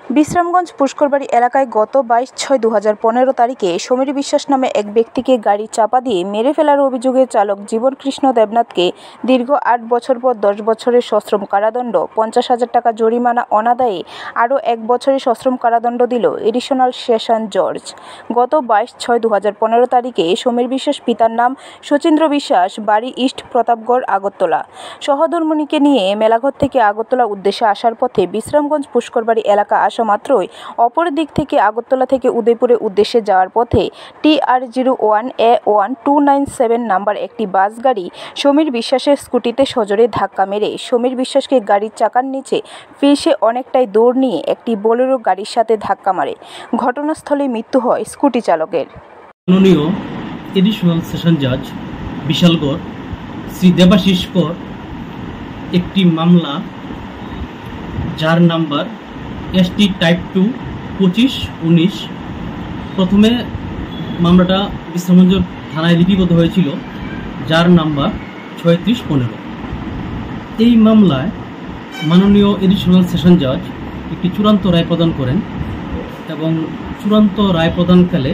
বিশ্রামগঞ্জ পুষ্করবাড়ি এলাকায় গত 22/6/2015 তারিখে সমীর বিশ্বাস নামে এক ব্যক্তিকে গাড়ি চাপা দিয়ে মেরে ফেলার অভিযোগে চালক জীবন কৃষ্ণ দেবনাথকে দীর্ঘ 8 বছর পর 10 বছরের সশ্রম কারাদণ্ড, 50,000 টাকা জরিমানা অনাদায়ে আরও 1 বছরের সশ্রম কারাদণ্ড দিল এডিশনাল সেশন জজ। গত 22/6/2015 তারিখে সমীর বিশ্বাস, পিতার নাম শচীন্দ্র বিশ্বাস, বাড়ি ইস্ট প্রতাপগড়, আগরতলা, সহধর্মিণীকে নিয়ে মেলাঘর থেকে আগরতলা উদ্দেশ্যে আসার পথে বিশ্রামগঞ্জ পুষ্করবাড়ি এলাকা আসা মাত্রই অপর দিক থেকে আগরতলা থেকে উদয়পুরের উদ্দেশ্যে যাওয়ার পথে TR01A1297 নাম্বার একটি বাস গাড়ি সমীর বিশ্বাসের স্কুটিতে সজোরে ধাক্কা মেরে সমীর বিশ্বাসকে গাড়ির চাকার নিচে ফেসে অনেকটাই দৌড় নিয়ে একটি বোলেরো গাড়ির সাথে ধাক্কা মারে। ঘটনাস্থলে মৃত্যু হয় স্কুটি চালকের। মাননীয় এডিশনাল সেশন জজ বিশালগড় শ্রী দেবাশিস কর একটি মামলা যার নাম্বার ST টাইপ 2 2519, প্রথমে মামলাটা বিশ্রামগঞ্জ থানায় লিপিবদ্ধ হয়েছিল, যার নাম্বার 3615। এই মামলায় মাননীয় এডিশনাল সেশন জজ একটি চূড়ান্ত রায় প্রদান করেন এবং চূড়ান্ত রায় প্রদানকালে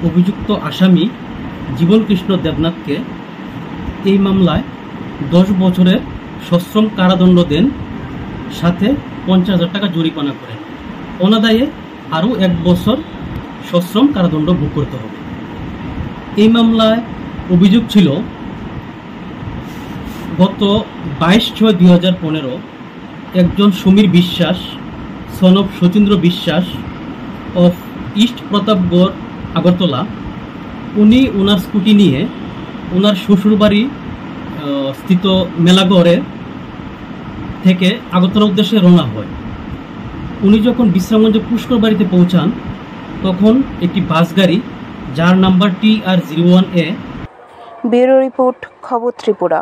অভিযুক্ত আসামি জীবন কৃষ্ণ দেবনাথকে এই মামলায় 10 বছরের সশ্রম কারাদণ্ড দেন, সাথে 50,000 টাকা জরিমানা করেন। অনাদায়ে আরও 1 বছর সশ্রম কারাদণ্ড ভোগ করতে হবে। এই মামলায় অভিযোগ ছিল গত 22/6/2015 একজন সমীর বিশ্বাস সন অফ শচীন্দ্র বিশ্বাস অফ ইস্ট প্রতাপগড়, আগরতলা, উনি ওনার স্কুটি নিয়ে ওনার শ্বশুরবাড়ি স্থিত মেলাগড়ের থেকে আগরতলা উদ্দেশ্যে রওনা হয়। উনি যখন বিশ্রামগঞ্জ পুষ্করবাড়িতে পৌঁছান তখন একটি বাস গাড়ি যার নাম্বার TR01A। ব্যুরো রিপোর্ট, খবর ত্রিপুরা।